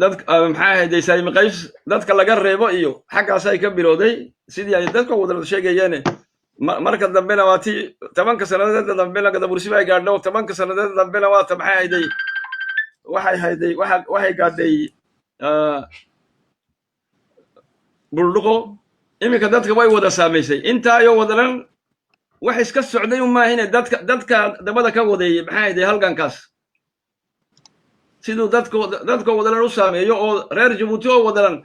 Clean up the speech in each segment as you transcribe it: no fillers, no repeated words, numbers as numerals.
dadka maxaa ahayday saami qaybs dadka laga reebo iyo xaggaasay ka bilowday sidii ay dadka wada sheegayeen marka dambena waa tii 10 sanadeed dambena gadabursi bay gaadho 10 sanadeed dambena waa maxaa ahayday waxay gaadhay buldhuqo iminka dadka way wada saamaysay intaa iyo wadalan wax iska socday uma ahine dadka dabada ka wadeeyay maxaa ahayday halgankaas sidoo dadka wadalan u saameeyo oo reer Djibouti oo wadalan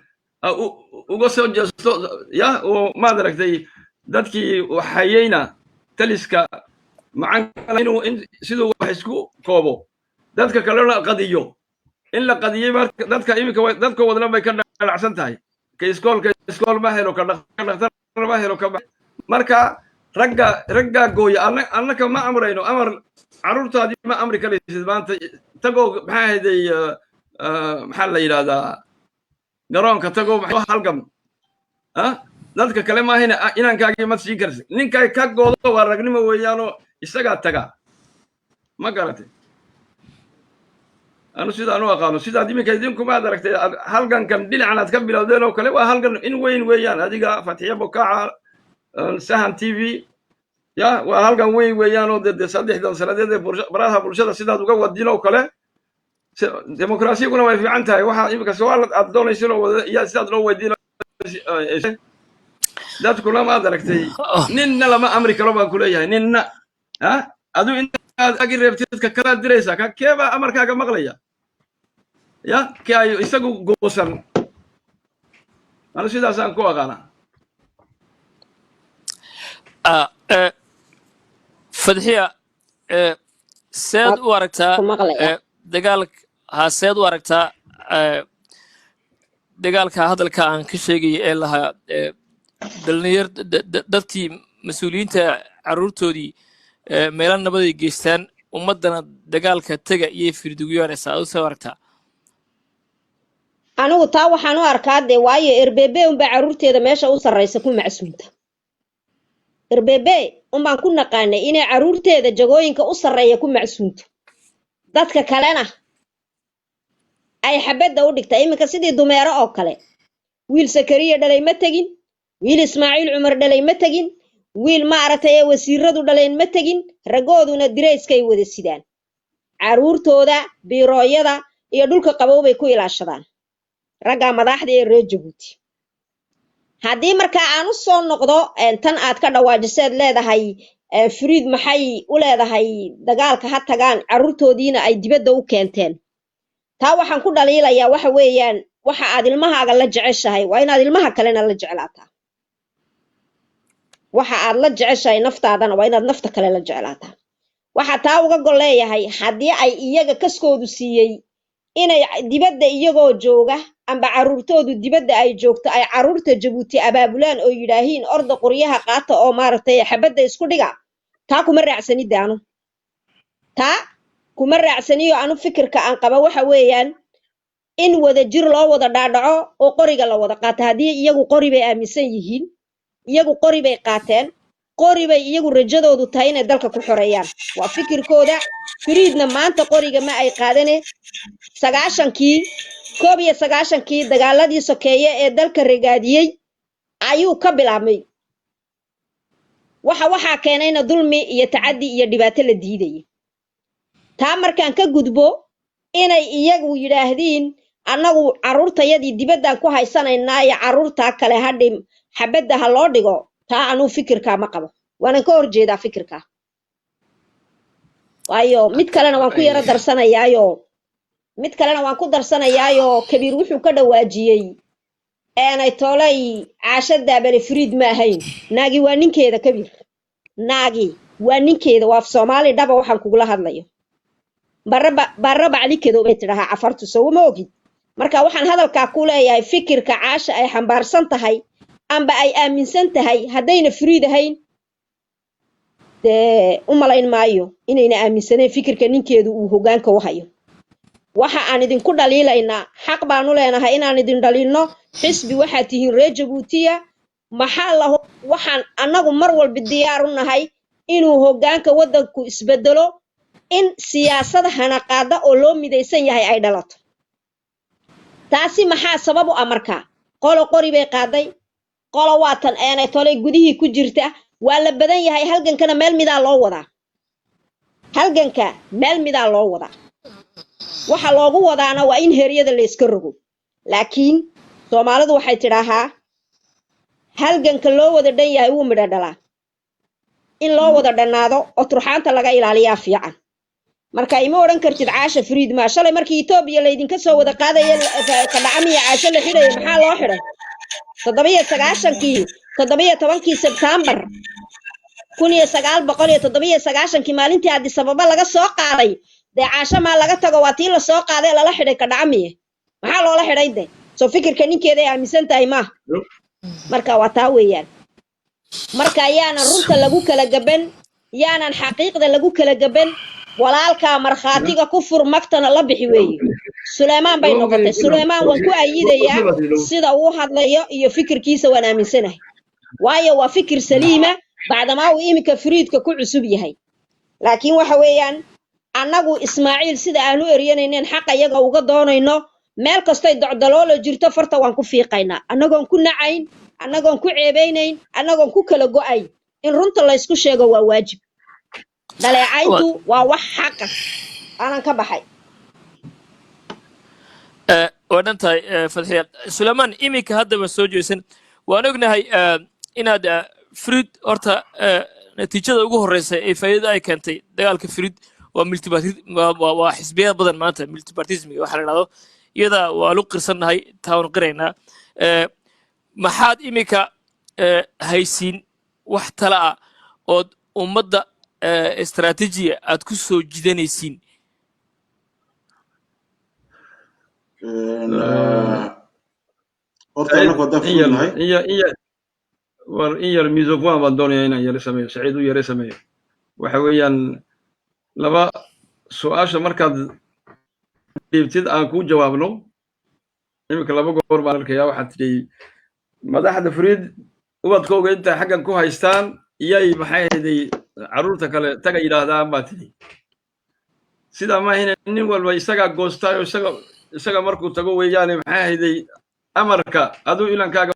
uga soo jeesto ya oo ma aragtay dadkii waxayayna taliska macaan inuu sidoo wax isku koobo dadka kale la qadiyo in la qadiyay dadka imika dadka wadalan bay ka dhalacsan tahay ka iskool ma helo ka dhaqtar ma helo ka marka ragga gooya annaka ma amrayno amar carruurtaadii ma amri kalaysid maanta tagoo maxaa ahayday maxaa la yidhahdaa garoonka tagoo halgam dadka kale maahina inankaagii ma siin karsid ninkay ka goodo waa ragnimo weeyaanoo isagaa taga ma garatay anu sidaan u aqaano sidaad iminka idinkumaad aragtay halgankan dhinacan aad ka bilowdeen oo kale waa halgan in weyn weeyaan adiga Fatiya Bokaaca Sahan TV ya waa halgan weyn weeyaan oo dad 3 sanadeed baraha bulshada sidaad uga wadin oo kale demokraasiyaduna way fiican tahay waxa iminka su'aal aad doonayso iyo sidaad loo weydiino dadku lama aragtay ninna lama amri karo baan ku leeyahay ninna adu intaad agi reebtid ka kala diraysa ka keeba amarkaaga maqlaya ya kay isagu goosan ana sidaas aan ku aqaana Fadhiya سيد واركتا سيد واركتا dagaalka hadalka aan ka sheegay ee laha dhalinyar dadkii mas'uuliyiinta caruurtoodii meelo nabad ay geystaan ummadana dagaalka taga iyo firdugiyaraysa u soo aragtaa anigu taa waxaan u arkaa de waayo RBB unba caruurteeda meesha u sarreysa ku macsuunta RBB baan ku naqaanay inay caruurteeda jagooyinka u sarreeya ku macsuunto dadka kalena ay xabada u dhigtay iminka sidii dumeero oo kale wiil Sakariya dhalay ma tagin wiil Ismaaciil Cumar dhalay ma tagin wiil ma aragtay wasiiradu dhaleen ma tagin ragooduna direyskay wada sidaan caruurtooda biirooyada iyo dhulka qabow bay ku ilaashadaan raga madaxda ee reer Djibouti haddii marka aan u soo noqdo tan aad ka dhawaajiseed leedahay Fariid maxay u leedahay dagaalka ha tagaan caruurtoodiina ay dibadda u keenteen taa waxaan ku dhaliilayaa waxa weeyaan waxa aad ilmahaaga la jeceshahay waa inaad ilmaha kalena la jeclaataa waxa aad la jeceshahay naftaadana waa inaad nafta kale la jeclaataa waxa taa uga gol leeyahay haddii ay iyaga kaskoodu siiyey inay dibadda iyagoo jooga amba caruurtoodu dibadda ay joogto ay caruurta Djibouti abaabulaan oo yiraahiin orda qoryaha qaata oo maaragtay xabada isku dhiga taa kuma raacsanidaano taa kuma raacsaniyo anu fikirka aan qaba waxa weeyaan in wada jir loo wada dhaadhaco oo qoriga la wada qaato hadii iyagu qori bay aaminsan yihiin iyagu qori bay qaateen qori bay iyagu rajadoodu tahay inay dalka ku xoreeyaan waa fikirkooda Fariidna maanta qoriga ma ay qaadane 90kii dagaaladii sokeeye ee dalka regaadiyay ayuu ka bilaabmay waxa keenayna dulmi iyo tacaddi iyo dhibaato la diiday taa markaan ka gudbo inay iyagu yiraahdeen annagu caruurtayadii dibadda ku haysanaynaa iyo caruurta kale hadhim xabada ha loo dhigo taa anu fikirka ma qabo waan ka horjeedaa fikirka waayo mid kalena waan ku yara darsanayaayo kabiir wuxuu ka dhawaajiyay aanay toolay caashada bari Fariid ma ahayn naagi waa ninkeeda kabiir naagi waa ninkeeda waa Soomaali dhaba waxaan kugula hadlayo baraba calikeedo bay tiraha afartu soo ma ogid marka waxaan hadalka ku leeyahay fikirka caasha ay xambaarsan tahay amba ay aaminsan tahay hadayna Fariid ahayn de umalayn maayo inayna aaminsaneen fikirka ninkeedu uu hogaanka u hayo waxa aan idin ku dhaliilaynaa xaq baan u leenahay inaan idin dhaliilno xisbi waxa tihiin reer Djibouti maxaa la waxaan anagu mar walba diyaar u nahay inuu hogaanka wadanku isbedelo in siyaasad hanaqaada oo loo midaysan yahay ay dhalato taasi maxaa sabab u ah markaa qolo qori bay qaaday qolo waatan aanay tolay gudihii ku jirta waa la badan yahay halgankana meel midaa loo wadaa halganka meel midaa loo wadaa waxa loogu wadaana waa in heeryada la iska rogo laakiin Soomaalidu waxay tidhaahaa halganka loo wada dhan yahay uu midho dhalaa in loo wada dhanaado oo turxaanta laga ilaaliyaa fiican marka ima oran kartid caasha fariid ma shalay markii Itoobiya la idinka soo wada qaadayay ka dhacamiya caasha la xidhay maxaa loo xidhay 17 Sebtembar 1997 maalintii Addis Ababa laga soo qaaday de caasha ma laga tago waa tii la soo qaaday lala xidhay ka dhacamiye maxaa loola xidhay de soo fikirka ninkeeda ay aaminsan tahay ma marka waa taa weeyaan marka ayaana runta lagu kala gaban yaanan xaqiiqda lagu kala gaban walaalka marxaatiga ku fur magtana la bixi weeyo Suleymaan bay noqotay Suleymaan waan ku ayidaya sida uu hadlayo iyo fikirkiisa waan aaminsanahay waayo waa fikir saliima baadama uu imika fariidka ku cusub yahay laakiin waxa weeyaan annagu Ismaaciil sida aanu eryanayeen xaq ayaga uga doonayno meel kastay docdaloolo jirto farta waan ku fiiqaynaa annagoon ku nacayn annagoon ku ceebeynayn annagoon ku kala go'ay in runta la isku sheego waa waajib daleecayntu waa wax xaq ah aanan ka baxay wadantay fadxiya Suleymaan imika hadaba soo jeesan waan ognahay inaad frid horta natiijada ugu horeysa ee faa'iido ay keentay dagaalka frid waa multipartism waa xisbiya badan maanta multipartism waxa la yiraahdo iyada waa lu qirsanahay taawun qirayna maxaad imika haysiin wax tala ah oo ummadda استراتيجية أتكسو جدانيسين إيا الميزوفوان بدوني هنا يا رسمي سعيد يا رسمي وحويا لبا سؤال مركز يبتد أكون جوابنا يمكن لبا قور بالك يا واحد لي مدح فريد وبدكو أنت حقا كو هايستان ياي محايدي عرورتا كلا تاغا يراهدان با تري سيدا ما هنا نين walba isaga goostay isaga markuu tago weeyaan maxay hayday amarka adu ilankaaga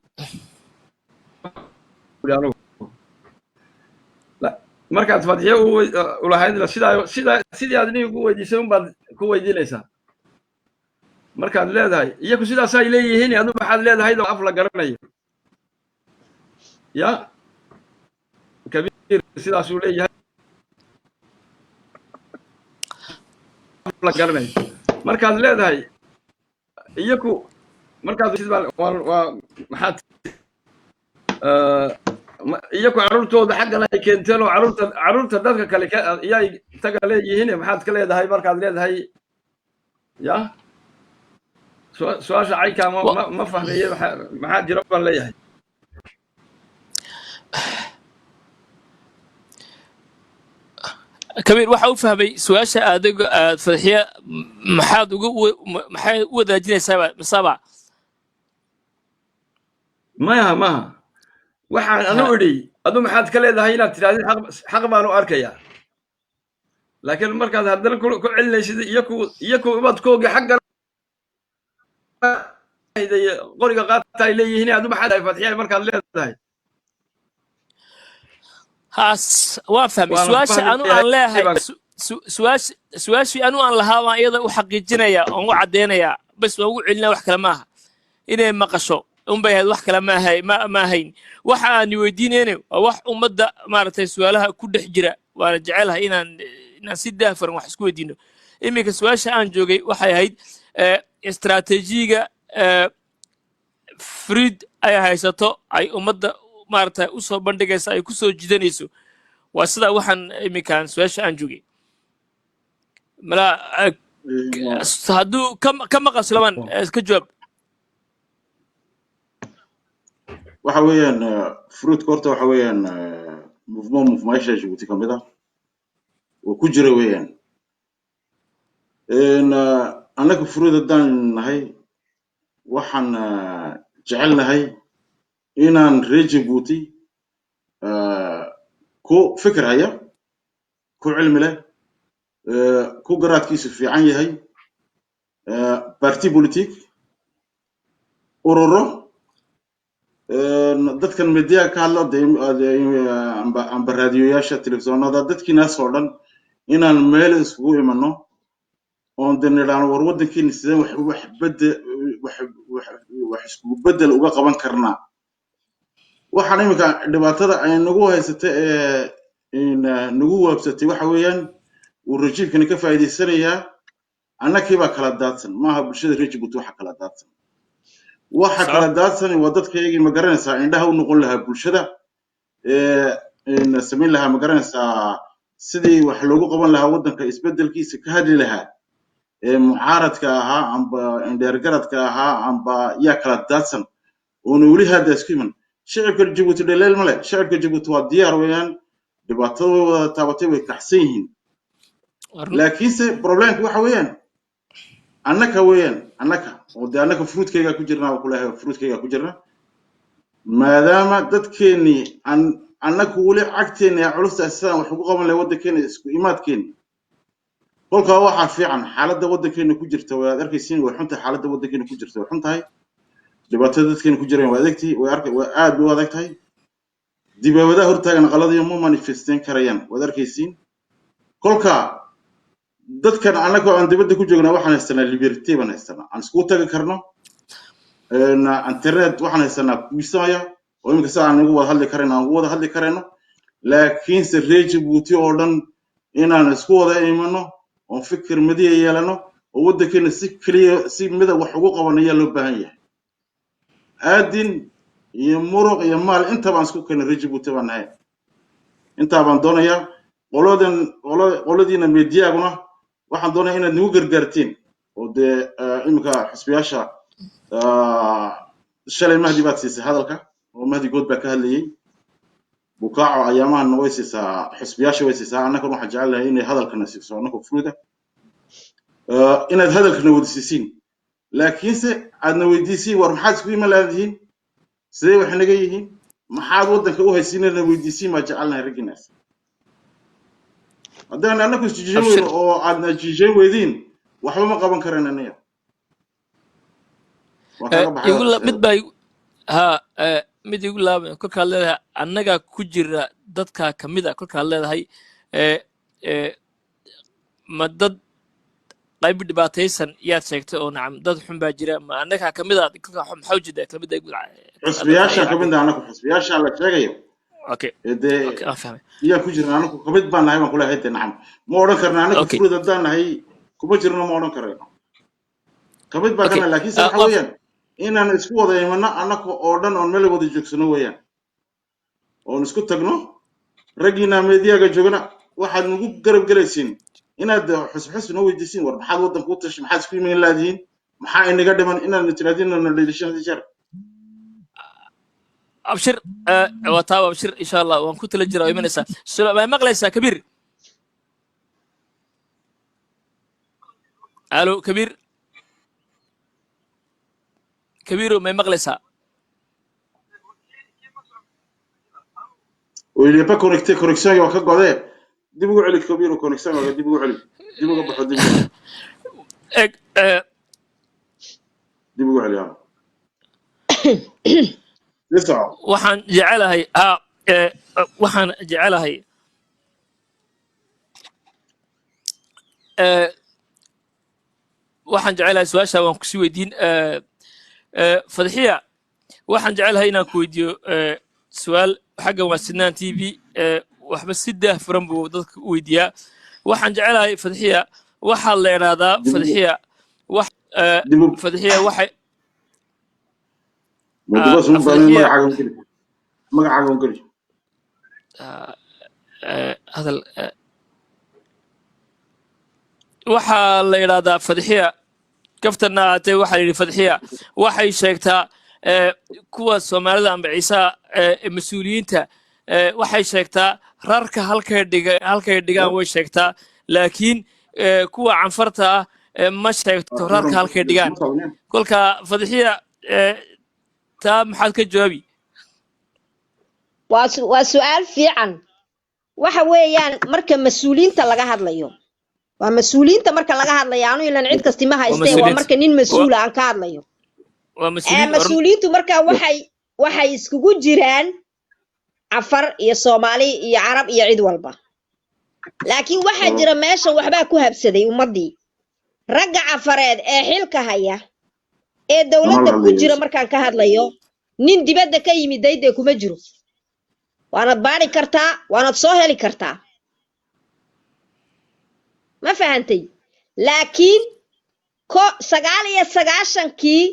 markaad fadhiyo u lahayd sidii aad nin ugu weydiisay un baad ku weydiinaysaa markaad leedahay iyagu sidaas ay leeyihiin adu maxaad leedahay af la garanayo ya كبير سيدا سوليه la garanay markaad leedahay iyagu markaad waa maxaad iyagu carruurtooda xaggan ay keenteen oo carruurta dadka kale ayay taga leeyihiin maxaad ka leedahay markaad leedahay ya su'aasha cayka ma fahmaye maxaa jira baan leeyahay كبير waxa uu fahmay su'aasha aadaga aad fadxiya maxaad u wadaajinaysaa masaba ma waxaan anu idhi adu maxaad ka leedahay inaad tiraahdo xaq baan u arkayaa laakiin markaad haddana ku celinaysid iyaku ubadkooga xagga qoriga qaata ay leeyihiin adu maxaad ay fadxiya markaad leedahay هاس وافهم سواش أنا أن لا سواش أنا أن لها ما أيضا وحقيقنا يا أو عدينا بس وقولنا وحكي معها إني ما قشوا بيهاد وحكي ما هين وحا نودين هنا وح أمدا ما رتسوالها كل حجرة ورجعلها إن سيدها فرن وحسكوا دينه إمي كسواش أن جوجي وحي هيد استراتيجية فريد أي هايساتو أي أمدا maarta u soo bandhigaysa ay ku soo jidanayso waa sida waxaan imikaan su'aasha aan joogay mala haduu ka maqal Suleymaan iska jawaab waxa weeyaan fruit korta waxa weeyaan movement Djibouti kamid ah oo ku jira weeyaan anaga fruit haddaan nahay waxaan jecelnahay inaan reer Djibouti ku fikir haya ku cilmi leh ku garaadkiisu fiican yahay parti politique ururo dadkan media ka hadla amba raadiyoyaasha telefisonada dadkiinaas oo dhan inaan meel iskugu imano oon danidhaan war waddankiina sideen wax iskugu bedel uga qaban karnaa waxaan iminka dhibaatada ay nagu haysata nagu waabsatay waxa weeyaan uu rajiibkani ka faa'iidaysanayaa annakii baa kala daadsan maaha bulshada reer Djibouti waxa kala daadsan waxa kala daadsan waa dadkaygii ma garanaysaa indhaha u noqon lahaa bulshada samayn lahaa ma garanaysaa sidii wax loogu qaban lahaa waddanka isbedelkiisa ka hadli lahaa mucaaradka ahaa amba indheergaradka ahaa amba yaa kala daadsan oona weli hadda isku iman shacabka Djibouti dhaleel male shacabka Djibouti waa diyaar weeyaan dhibaatada way wada taabatay way kaxsan yihiin laakiinse problemku waxa weeyaan annaka oo de annaka fruitkayga ku jirnaa oo kulahay fruitkayga ku jirna maadaama dadkeeni annaku weli cagteena culusta sidaan wax ugu qaban lahayd waddankeena isku imaadkeena kolkaa waxa fiican xaaladda waddankeena ku jirta waad arkaysiin way xunta xaaladda waddankeena ku jirta way xuntahay dhibaatada dadkeena ku jireen waa adagtii way aad u adag tahay dibawadaha hortaagan qaladiyo ma manifesteen karayaan waad arkaysiin kolkaa dadkan annaga aan dibadda ku joognaa waxaan haysanaa liberty baan haysanaa aan isku tagi karno internet waxaan haysanaa kuisaya oo iminka saa aan ugu wada hadli karayno laakiinse reer Djibouti oo dhan inaan isku wada imano oo fikir madiya yeelano oo waddankeena si midab wax ugu qabanaya loo baahan yahay aadin iyo muruq iyo maal inta baan isku keenay reer Djibouti baan nahay inta baan doonayaa qoladiina meediyaaguna waxaan doonayaa inaad nagu gargaartiin oo de iminka xisbiyaasha shalay Mahdi baad siisay hadalka oo Mahdi good baa ka hadlayay bukaaco ayaamahan way siisaa xisbiyaasha way siisaa annaka waxaan jecelahay inay hadalkana siiso annaka fruida inaad hadalkana wada siisiin laakiinse aadna weydiisiin war maxaad isku iman lahayd sidee wax naga yihiin maxaad waddanka u haysiinayna weydiisiin ma jecelnahay raginaas haddaan annaku isjiijin weyno oo aadna jiijin weydiin waxba ma qaban karaan aniga mid igu laabay kolkaad leedahay annaga ku jira dadka kamid ah kolkaad leedahay ma dad qayb dhibaataysan yaad sheegtay oo nacam dad xun baa jira ma annaga kamid ah kolka maxaa ujeeda kamid ah xisbiyaasha kamid ah annagu xisbiyaasha la sheegayo okay afahmay yaa ku jira annagu kamid baan nahay baan kula hayday nacam ma oran karna annagu furud hadaan nahay kuma jirno ma oran karayno kamid baa kana laakiin waxa weeyaan inaan isku wada imano annagu oo dhan oo meel wada joogsano weeyaan oo isku tagno ragina meediyaga joogna waxaad nagu garab galaysiin inaad xusxus noo weydiisiin war maxaad waddanka u tashay maxaad isku iman laadiin maxaa inaga dhiman inaan tiraadino leelishan jar abshir wataab abshir insha Allah waan ku tala jiraa imanaysa ma maqlaysaa kabiir alo kabiiro ma maqlaysaa ويلي با كونيكتي كونيكسيون يا كغودي ديب ugu celi kabiiro كونيكسيون waa dib ugu celi dib uga baxo dib ugu celi waxaan jecelahay su'aasha waan ku sii weydiin fadxiya waxaan jecelahay inaan ku weydiiyo su'aal xaggan waa Sidnaan TV waxba si daahfuran buu dadka u weydiiyaa waxaan jecelahay fadxiya waxaa la yiraahdaa fadxiya waxay hadal waxaa la yiraahdaa fadxiya kaftana aatay waxaa la yiri fadxiya waxay sheegtaa kuwa Soomaalida amba Ciisa mas'uuliyiinta waxay sheegtaa rarka halkay dhigaan way sheegtaa laakiin kuwa canfarta ma sheegto rarka halkay dhigaan kolka fadxiya taa maxaad ka jawaabi waa su'aal fiican waxa weeyaan marka mas'uuliyiinta laga hadlayo ومسؤولين تمرك لقى هذا يعني إلا نعيد كاستماها يستوى ومرك نين مسؤول عن كهذا يو مسؤولين تمرك waxay iskugu jiraan afar iyo Soomaali iyo Arab iyo cid walba laakiin waxa jira meesha waxba ku habsaday ummadii ragga afareed ee xilka haya ee dawladda ku jira markaan ka hadlayo nin dibadda ka yimid dayday kuma jiro waana baari kartaa waana soo heli kartaa ma fahantay laakiin ko 99kii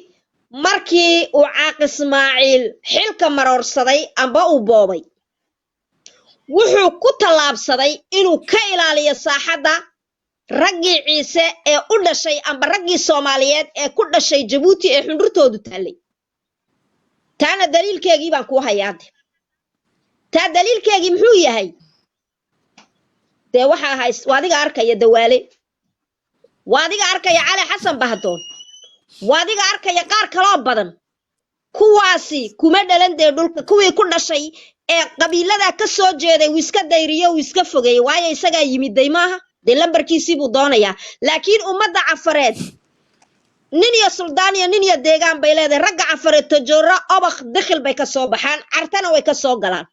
markii uu Caaq Ismaaciil xilka maroorsaday amba uu boobay wuxuu ku talaabsaday inuu ka ilaaliyo saaxada raggii Ciise ee u dhashay amba raggii Soomaaliyeed ee ku dhashay Jabuuti ee xundurtoodu taalay taana daliilkeegii baan ku hayaa taa daliilkeegii muxuu yahay waxa hays waadiga arkaya Dawaale waadiga arkaya Cali Xasan Bahdoon waadiga arkaya qaar kale oo badan kuwaasi kuma dhalan dhulka kuwii ku dhashay ee qabiilada ka soo jeeday wiiska dayriyo wiiska fogay waayo isaga yimid deymaha lambarkiisii buu doonayaa laakiin ummadda cafareed nin iyo suldaan iyo nin iyo deegaan bay leedahay ragga cafareed tajoora obakh dakhil bay ka soo baxaan cartana way ka soo galaan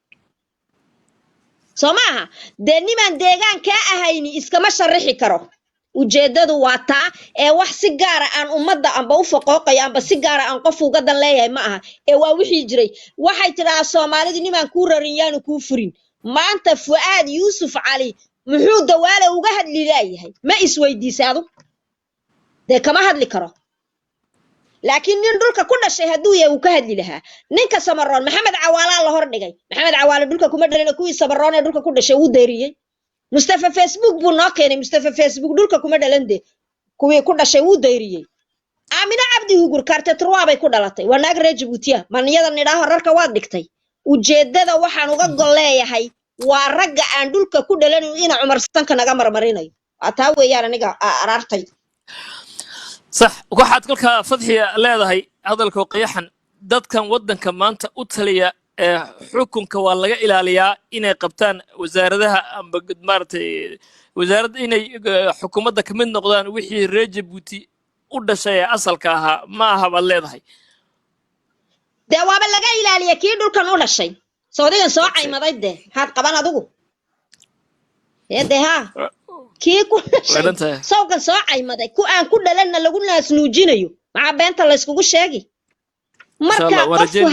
Somaha niman deegaan ka ahayni iskama sharixi karo ujeedadu waa taa ee wax si gaar ah aan ummadda amba u faqooqay amba si gaar ah aan qof uga dan leeyahay ma aha ee waa wixii jiray waxay tiraa Soomaalidu niman ku rarin yaanu ku furin maanta Fuaad Yuusuf Cali muxuu Dawaale uga hadli leeyahay ma isweydiisado kama hadli karo laakiin nin dhulka ku dhashay haduu yahay uu ka hadli lahaa ninka Samaroon Maxamed Cawaala la hor dhigay Maxamed Cawaala dhulka kuma dhalin kuwii Samaroon ee dhulka ku dhashay uu deeriyay Mustafa Facebook buu noo keenay Mustafa Facebook dhulka kuma dhalande kuwii ku dhashay uu deeriyay Aamina Cabdi Hugur kaarte turwaabay ku dhalatay waa naag reer Jabuutiya maniyada nidhaa rarka waa dhigtay ujeedada waxaan uga gol leeyahay waa ragga aan dhulka ku dhalan ina Cumar Sanka naga marmarinayo ataa weeyaan aniga arartay صح waxaad kolka fadxiya leedahay hadalka qiyaxan dadkan wadanka maanta u taliya xukunka waa laga ilaaliyaa inay qabtaan wasaaradaha amba maartay wasaaradda inay xukuumadda ka mid noqdaan wixii reer Jabuuti u dhashay asalka ahaa ma aha baad leedahay waaba laga ilaaliya kii dhulkan u dhashay Saudigan soo caymaday had qaban adigu ha kii ku dhashay sawgan soo caymaday ku aan ku dhalanna lagu naas nuujinayo ma beenta la iskugu sheegi marka qofku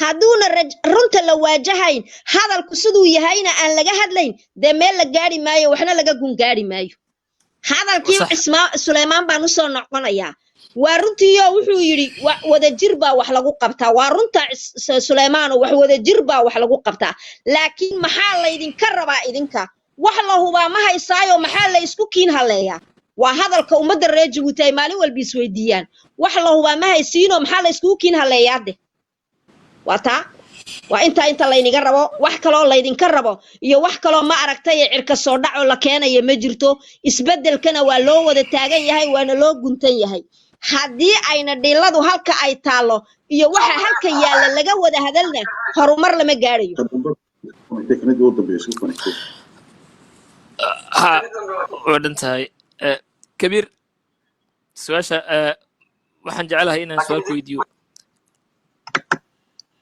haduuna runta la waajahayn hadalku siduu yahayna aan laga hadlayn meel la gaari maayo waxna laga gun gaari maayo hadalkii Suleymaan baan u soo noqonayaa waa runtiyo wuxuu yiri wada jir baa wax lagu qabtaa waa runta Suleymaan wax wada jir baa wax lagu qabtaa laakiin maxaa la idin ka rabaa idinka wax la hubaa ma haysaayo maxaa la isku kiin haleeyaa waa hadalka ummadda reer Jabuuti ay maalin walba isweydiiyaan wax la hubaa ma haysiino maxaa la isku kiin haleeyaa wata waa inta la iniga rabo wax kale oo la idinka rabo iyo wax kale oo ma aragtay cirka soo dhaco la keenayo ma jirto isbedelkana waa loo wada taagan yahay waana loo guntan yahay haddii ayna dhiladu halka ay taalo iyo waxa halka yaala laga wada hadalna horumar lama gaarayo ودنتهاي كبير سواشا waxaan jecelahay inaan su'aal ku weydiiyo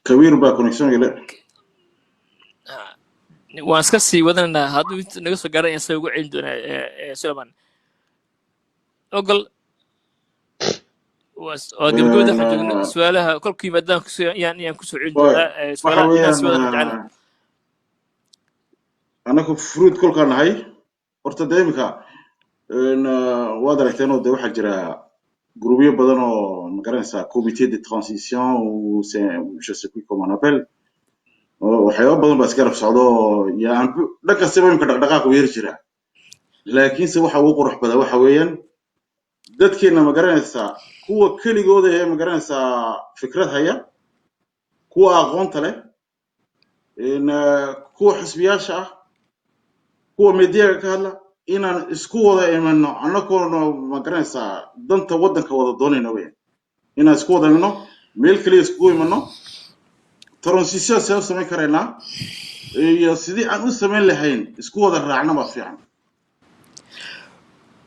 كبير baa connection ila waan iska sii wadanaa hadduu naga soo gaaray inaan ugu celin doonaa Suleymaan ogol oo gabadha waxaan joognaa su'aalaha kolkii maadaan ku soo yaan ku soo celin doonaa su'aalaha jecelahay anaku fruit kolka nahay horta deemka waad aragteen oo waxa jira groupe badan oo magaranaysa comité de transition ou c'est je sais plus comment on appelle waxyaabo badan baa iska rabsado yaan dhanka sababka dhaqdhaqaaq weer jira laakiin se waxa uu qurux badan waxa weeyaan dadkeena magaranaysa kuwa keligooda ee magaranaysa fikrad haya kuwa aqoonta leh kuwa xisbiyaasha ah kuwa meediyaha ka hadla inaan isku wada imanno annagoona magaranaysa danta wadanka wada doonayna weeyaan inaan isku wada imanno meel kale isku imanno transition samayn karayna iyo sidii aan u samayn lahayn isku wada raacna ma fiican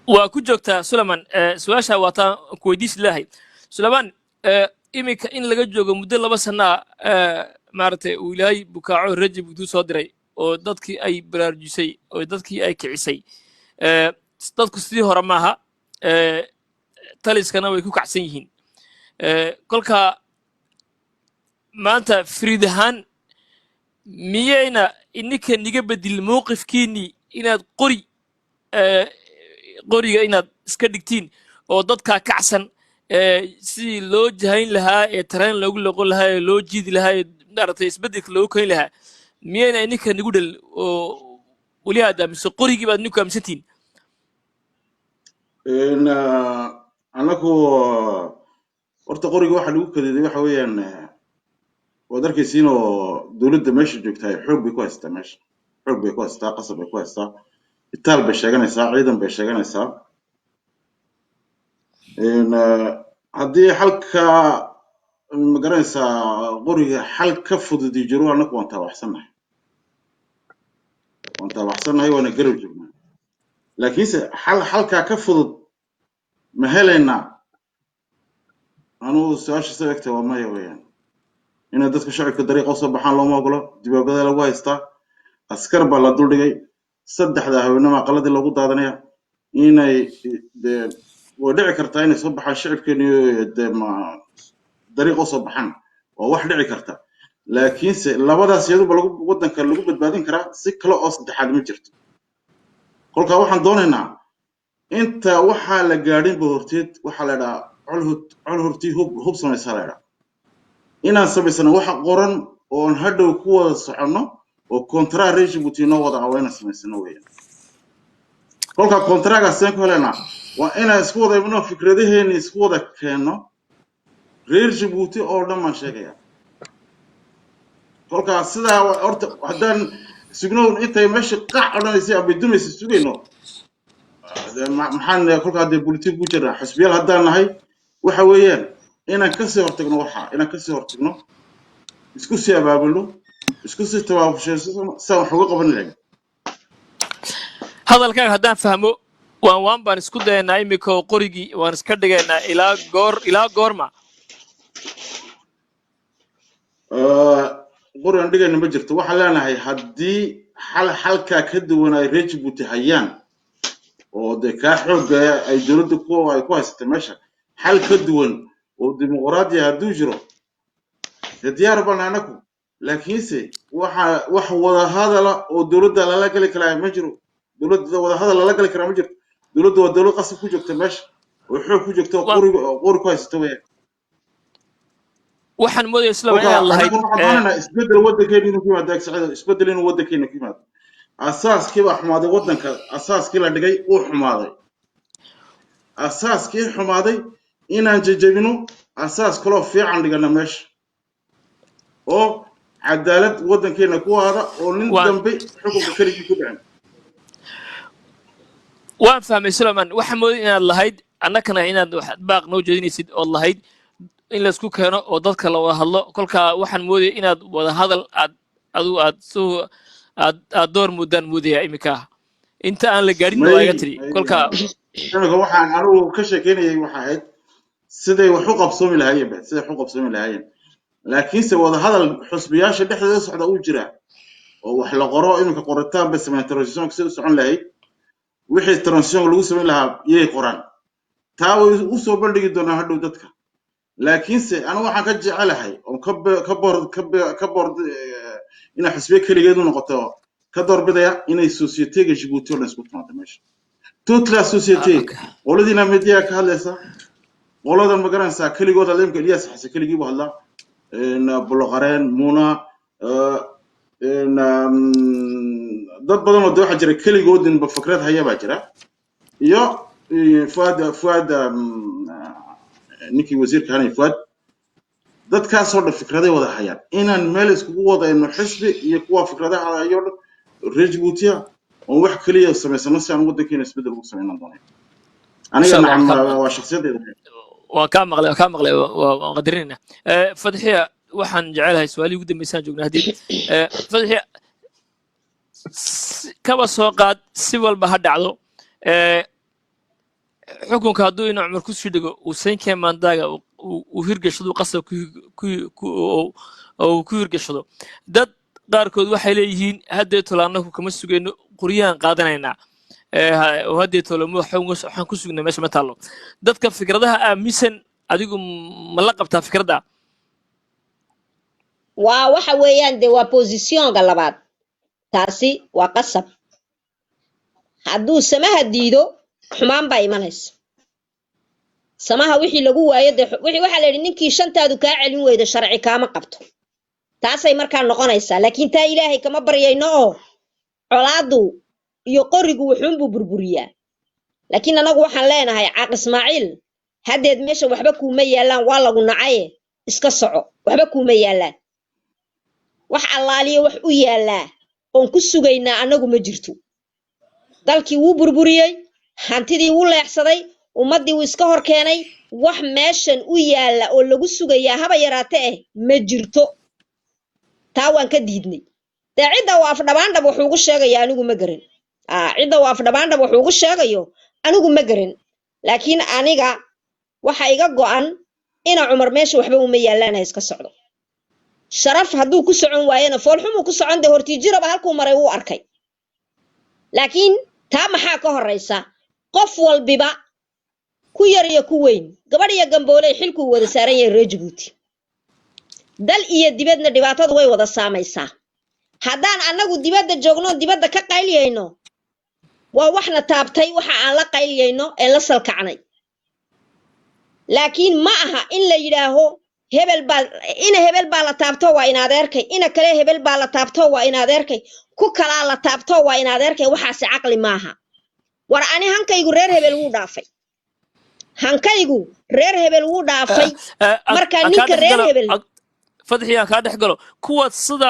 waa ku joogtaa Sulayman su'aasha waataa ku weydiis lahay Sulayman iminka in laga joogo muddo 2 sano maartay uu ilaahay bukaaco rajab uu soo diray oo dadkii ay baraarujisay oo dadkii ay kicisay dadku sidii hore maaha taliskana way ku kacsan yihiin kolka maanta firidahan miyayna ininka niga bedel mowqifkiini inaad qoriga inaad iska dhigtiin oo dadka kacsan si loo jahayn lahaa ee tareen loogu loqon lahaa ee loo jiidi lahaa ee maaragtay isbedelka loogu keeni lahaa miyayna ininka nigu dhal oo weli aadaamiso qorigii baad ninku aaminsantiin anaku horta qoriga waxa lagu kadeeday waxa weeyaan waad arkaysiin oo dowladda meesha joogtaa xoog bay ku haystaa meesha xoog bay ku haystaa qasab bay ku haystaa itaal bay sheeganaysaa ciidan bay sheeganaysaa haddii xalka ma garanaysaa qoriga xal ka fududi jiro anaku waan taabaxsannahay waana garab joognaa laakiinse xalkaa ka fudud ma helaynaa anugu su-aasha soo egta waa maya weeyaan inay dadka shacabka dariiqa usoo baxaan looma ogolo dibaabada lagu haystaa askar baa la duldhigay 3 haweenimo aqaladii lagu daadanaya inay way dhici kartaa inay soo baxaan shacabkeeni dariiqa usoo baxaan waa wax dhici karta laakiinse labadaas iyaduba wadanka lagu badbaadin karaa si kale oo saddexaad ma jirto kolkaa waxaan doonaynaa inta waxaa la gaadhin ba horteed waxaa la idhaa col hortii hub samaysaa la idhaa inaan samaysano waxa qoran oon hadhow ku wada soconno oo kontraa reer Djibouti noo wada aweyna samaysano weeyaan kolkaa kontragaas aan ku helaynaa waa inaan isku wada ibno fikradaheena isku wada keenno reer Djibouti oo dhan ma sheegaya kolkaa sidaa horta haddaan sugnoon intay meesha qac odhanaysay abidumaysa sugayno maxaan kolkaa dee politik ku jira xisbiyal haddaan nahay waxa weeyaan inaan kasii hortagno isku sii abaabulno isku sii tawaabusheysano saan wax uga qaban lahayn hadalkaaga haddaan fahmo waan baan isku dayaynaa iminka oo qorigii waan iska dhigaynaa ilaa goorma qori aan dhigayna ma jirto waxaan leenahay haddii xalkaa ka duwan ay reer Djibouti hayaan oo dee kaa xoogga ay dowladda ay ku haysatay meesha xal ka duwan oo dimuqraadi hadduu jiro diyaar baan anaku laakiinse wax wada hadala oo dowladda lala gali karaa ma jiro dowladda wada hadal lala gali karaa ma jirto dowladda waa dowlad qasab ku joogta meesha oo xoog ku joogta qori ku haysato weeyaan waxaan moodaya Sulayman inaad lahayd isbedel wadankeena inuu ku yimaado saacada isbedel inuu wadankeena ku yimaado asaaskii baa xumaaday wadanka asaaskii la dhigay uu xumaaday asaaskii xumaaday inaan jajabino asaas kaloo fiican dhigana meesha oo cadaalad wadankeena ku aada oo nin dambe xukunka kaligii ku dhacay waan fahmay Sulayman waxaan moodaya inaad lahayd annakana inaad baaq noo jeedinaysid oo lahayd in la isku keeno oo dadka la wada hadlo kolka waxaan moodaya inaad wada hadal aad door muddaan moodaya iminka inta aan la gaadhin waa iga tiri kolka waxaan anigu ka sheekeynayay waxa ahayd siday wax u qabsoomi lahaayeen laakiinse wada hadal xusbiyaasha dhexdooda socda uu jira oo wax la qoro iminka qoritaan ba sameeyay transition si u socon lahayd wixii transition lagu sameyn lahaa yey qoraan taa way u soo bandhigi doonaa hadhow dadka laakiinse anu waxaan ka jecelahay oo ka boord inay xisbiye kaligeed u noqoto ka doorbidaya inay société-ga Djibouti oo isku timaado meesha toute la société qoladina media ka hadlaysa qoladan ma garanaysaa kaligooda leemka Ilyas Xasan kaligii buu hadlaa Bulqareen Muna dad badan oo waxa jira kaligoodin ba fikrad haya baa jira iyo Fuad ninkii wasiirka hanay Fuad dadkaas oo fikraday wada hayaan inaan meel iskugu wadayno xisbi iyo kuwa fikradaha ayo reer Djibouti oo wax kaliya sameysano si aan wadankeena isbedel ugu sameeyno doonay aniga waa shakhsiyadeeda waa ka maqlay waa qadarinayna fadxiya waxaan jecelahay su'aalihi ugu dambeysaan joognaa hadii fadxiya kaba soo qaad si walba ha dhacdo xukunka hadduu ina cumar ku sii dhigo uu seenkee maandaaga uu hirgashado qasab oo ku hirgashado dad qaarkood waxay leeyihiin haddee tolo annagu kama sugayno qoryahan qaadanaynaa oo haddee tolo waxaan ku sugnay meesha ma taallo dadka fikradaha aaminsan adigu ma la qabtaa fikradda waa waxa weeyaan dee waa positionka labaad taasi waa qasab hadduu samaha diido xumaan baa imanaysa samaha wixii lagu waayo dee wixii waxaa la yidhi ninkii shantaadu kaa celin weydo sharci kaama qabto taasay markaa noqonaysaa laakiin taa ilaahay kama baryayno oo colaadu iyo qorigu wuxuunbuu burburiyaa laakiin anagu waxaan leenahay caaq ismaaciil haddeed meesha waxba kuuma yaallaan waa lagu nacaye iska soco waxba kuuma yaallaan wax allaaliyo wax u yaallaa oon ku sugaynaa annagu ma jirto dalkii wuu burburiyey hantidii wuu leexsaday ummaddii wuu iska hor keenay wax meeshan u yaalla oo lagu sugayaa haba yaraate ma jirto taa waan ka diidnay dee cidda uu afdhabaandhab wuxuu ugu sheegaya anigu ma garan cidda uu afdhabaandhab wuxuu ugu sheegayo anigu ma garan laakiin aniga waxa iga go'an ina cumar meesha waxba uma yaallaana iska socdo sharaf hadduu ku socon waayana foolxumuu ku socon dee hortiijiraba halkuu maray wuu arkay laakiin taa maxaa ka horraysa qof walbiba ku yar iyo ku weyn gabadh iyo gambooley xilkuu wada saaran yahay reer Jabuuti dal iyo dibadna dhibaatadu way wada saamaysaa haddaan annagu dibadda joogno dibadda ka qayliyayno waa waxna taabtay waxa aan la qayliyayno ee la salkacnay laakiin ma aha in la yidhaaho hebel baa la taabto waa in adeerkay ina kale hebel baa la taabto waa in adeerkay ku kalaa la taabto waa in adeerkay waxaasi caqli maaha war ani hankaygu reer hebel wuu dhaafay hankaygu reer hebel wuu dhaafay marka ninka reer hebel fadxiyan ka dhex galo kuwa sida